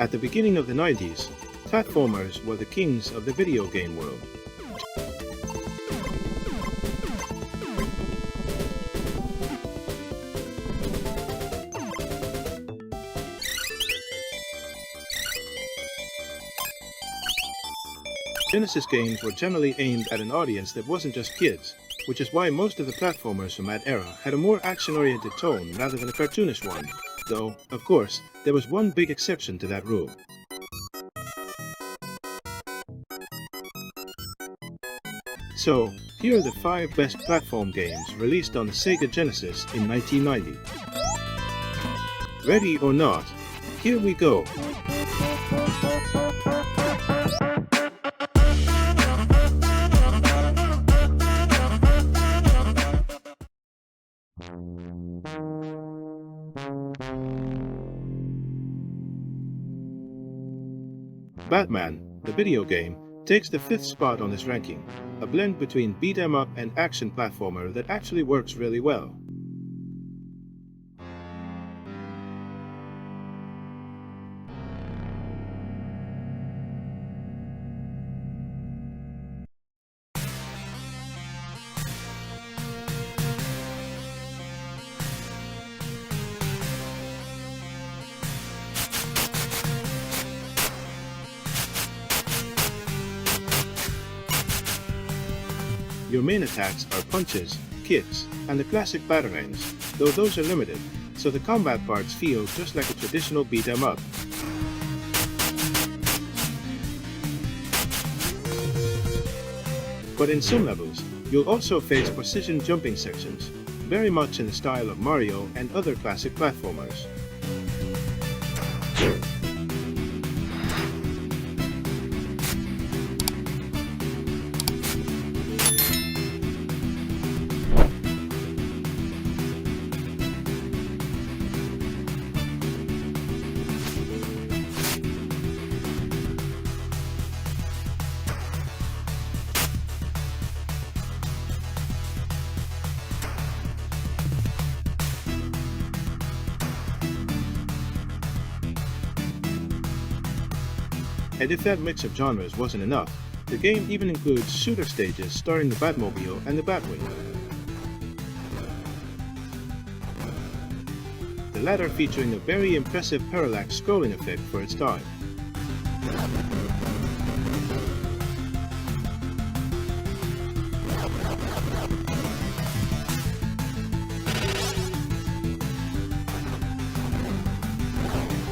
At the beginning of the 90s, platformers were the kings of the video game world. Genesis games were generally aimed at an audience that wasn't just kids, which is why most of the platformers from that era had a more action-oriented tone rather than a cartoonish one, though, of course, there was one big exception to that rule. So, here are the 5 best platform games released on the Sega Genesis in 1990. Ready or not, here we go! Batman, the video game, takes the 5th spot on this ranking, a blend between beat-em-up and action platformer that actually works really well. Your main attacks are punches, kicks, and the classic batarangs, though those are limited, so the combat parts feel just like a traditional beat-em-up. But in some levels, you'll also face precision jumping sections, very much in the style of Mario and other classic platformers. And if that mix of genres wasn't enough, the game even includes shooter stages starring the Batmobile and the Batwing. The latter featuring a very impressive parallax scrolling effect for its time.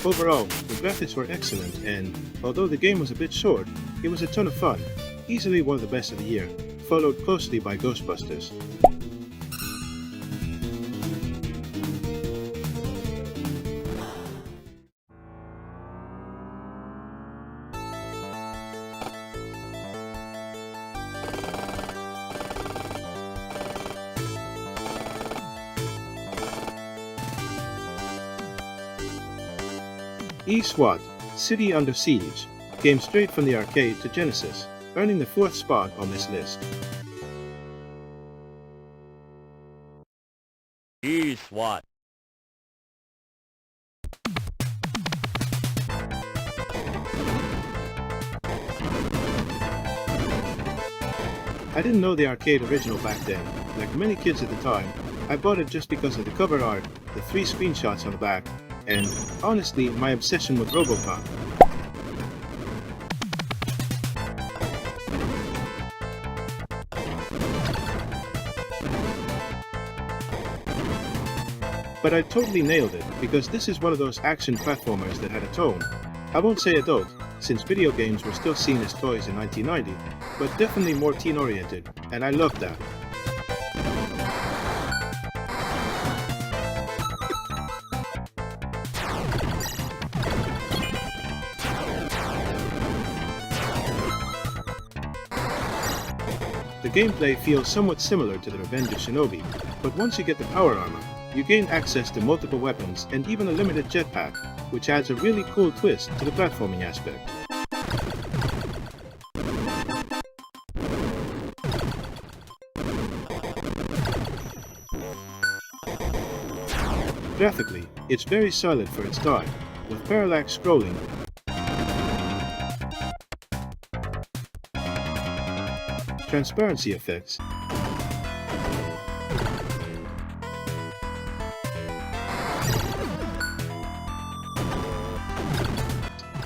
Overall, the graphics were excellent and, although the game was a bit short, it was a ton of fun, easily one of the best of the year, followed closely by Ghostbusters. E-SWAT, City Under Siege, came straight from the arcade to Genesis, earning the 4th spot on this list. E-SWAT. I didn't know the arcade original back then. Like many kids at the time, I bought it just because of the cover art, the 3 screenshots on the back, and, honestly, my obsession with Robocop. But I totally nailed it, because this is one of those action platformers that had a tone. I won't say adult, since video games were still seen as toys in 1990, but definitely more teen-oriented, and I loved that. The gameplay feels somewhat similar to the Revenge of Shinobi, but once you get the power armor, you gain access to multiple weapons and even a limited jetpack, which adds a really cool twist to the platforming aspect. Graphically, it's very solid for its time, with parallax scrolling, transparency effects,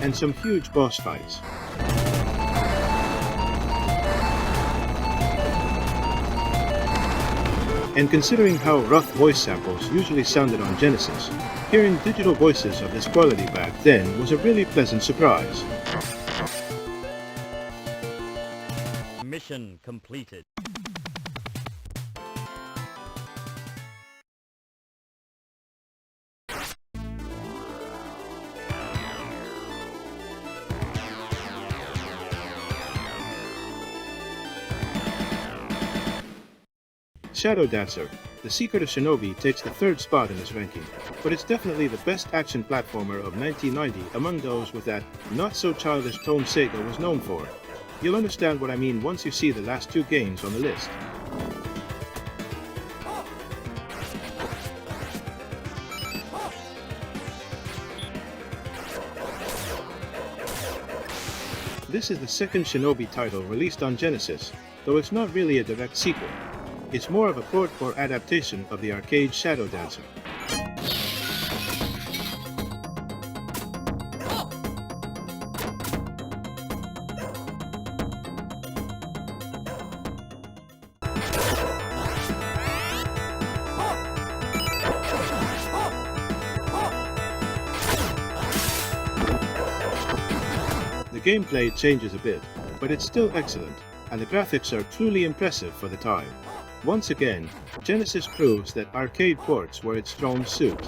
and some huge boss fights. And considering how rough voice samples usually sounded on Genesis, hearing digital voices of this quality back then was a really pleasant surprise. Mission completed. Shadow Dancer, The Secret of Shinobi takes the third spot in this ranking, but it's definitely the best action platformer of 1990 among those with that not-so-childish tone Sega was known for. You'll understand what I mean once you see the last two games on the list. This is the second Shinobi title released on Genesis, though it's not really a direct sequel. It's more of a port or adaptation of the arcade Shadow Dancer. The gameplay changes a bit, but it's still excellent, and the graphics are truly impressive for the time. Once again, Genesis proves that arcade ports were its strong suit.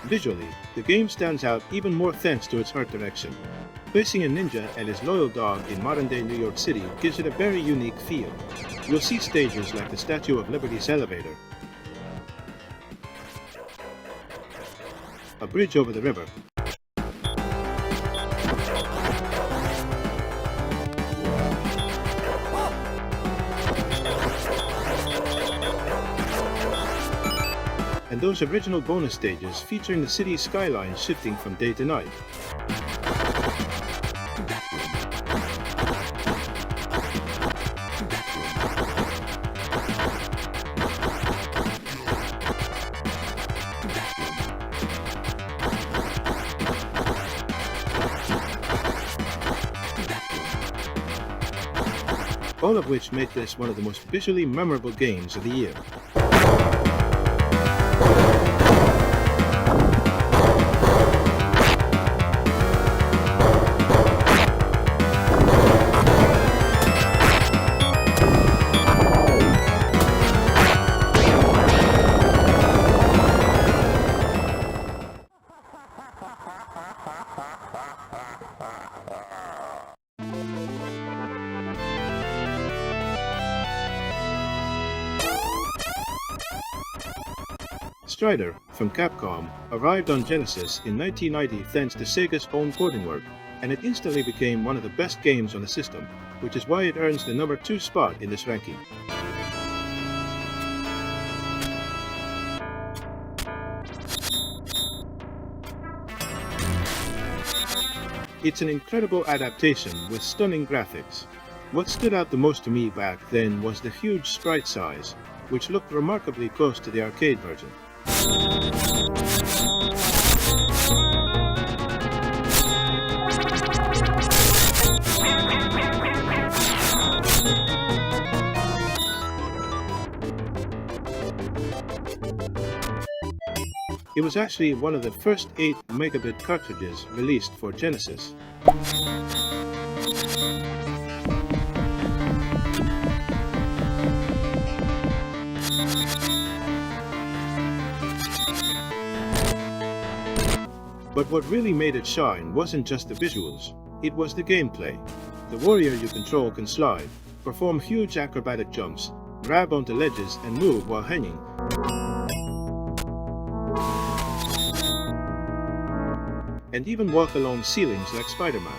Visually, the game stands out even more thanks to its art direction. Placing a ninja and his loyal dog in modern-day New York City gives it a very unique feel. You'll see stages like the Statue of Liberty's elevator, a bridge over the river, and those original bonus stages featuring the city's skyline shifting from day to night. All of which make this one of the most visually memorable games of the year. Strider, from Capcom, arrived on Genesis in 1990 thanks to Sega's own porting work, and it instantly became one of the best games on the system, which is why it earns the number 2 spot in this ranking. It's an incredible adaptation with stunning graphics. What stood out the most to me back then was the huge sprite size, which looked remarkably close to the arcade version. It was actually one of the first 8 megabit cartridges released for Genesis. But what really made it shine wasn't just the visuals, it was the gameplay. The warrior you control can slide, perform huge acrobatic jumps, grab onto ledges and move while hanging. And even walk along ceilings like Spider-Man.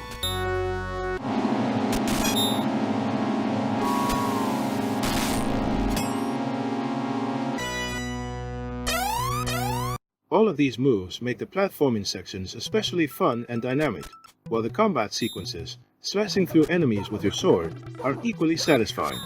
All of these moves make the platforming sections especially fun and dynamic, while the combat sequences, slashing through enemies with your sword, are equally satisfying.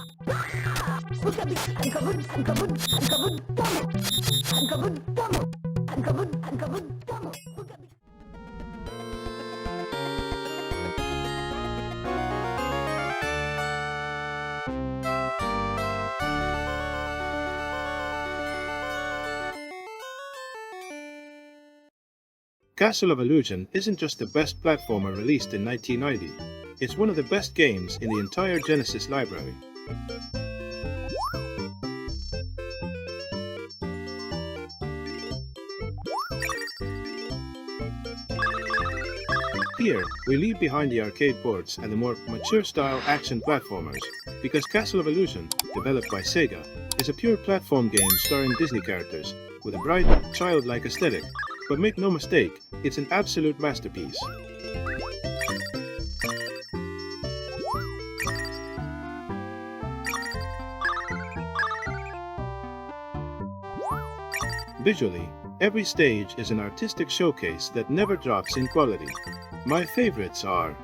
Castle of Illusion isn't just the best platformer released in 1990, it's one of the best games in the entire Genesis library. Here, we leave behind the arcade ports and the more mature-style action platformers, because Castle of Illusion, developed by Sega, is a pure platform game starring Disney characters, with a bright, childlike aesthetic. But make no mistake, it's an absolute masterpiece. Visually, every stage is an artistic showcase that never drops in quality. My favorites are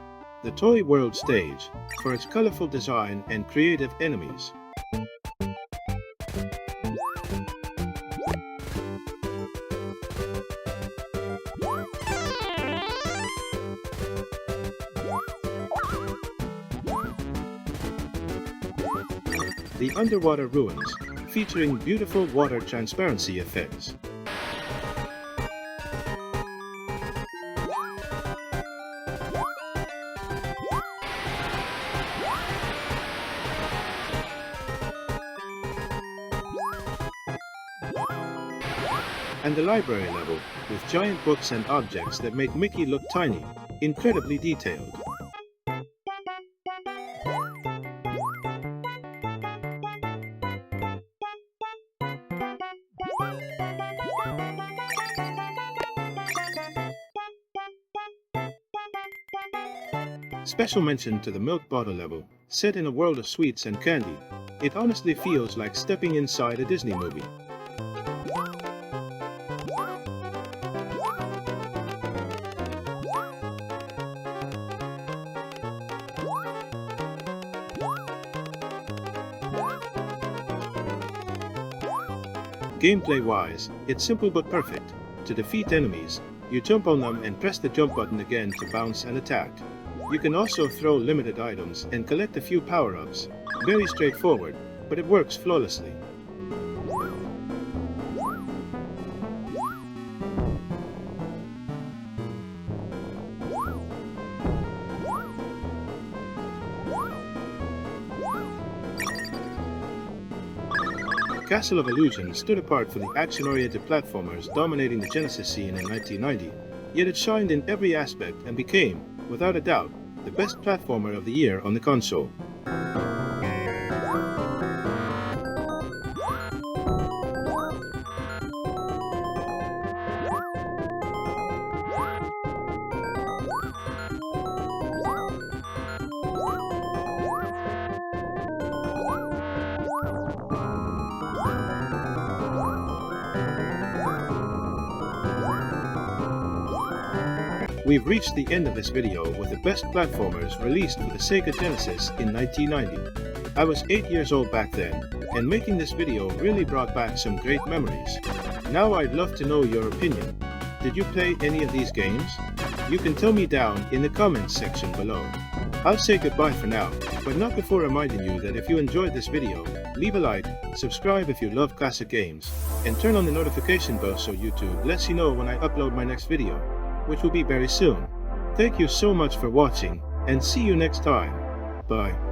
the Toy World stage, for its colorful design and creative enemies. The underwater ruins, featuring beautiful water transparency effects. And the library level, with giant books and objects that make Mickey look tiny, incredibly detailed. Special mention to the milk bottle level, set in a world of sweets and candy. It honestly feels like stepping inside a Disney movie. Gameplay-wise, it's simple but perfect. To defeat enemies, you jump on them and press the jump button again to bounce and attack. You can also throw limited items and collect a few power-ups. Very straightforward, but it works flawlessly. Castle of Illusion stood apart for the action-oriented platformers dominating the Genesis scene in 1990, yet it shined in every aspect and became, without a doubt, the best platformer of the year on the console. We've reached the end of this video with the best platformers released for the Sega Genesis in 1990. I was 8 years old back then, and making this video really brought back some great memories. Now I'd love to know your opinion. Did you play any of these games? You can tell me down in the comments section below. I'll say goodbye for now, but not before reminding you that if you enjoyed this video, leave a like, subscribe if you love classic games, and turn on the notification bell so YouTube lets you know when I upload my next video, which will be very soon. Thank you so much for watching, and see you next time. Bye.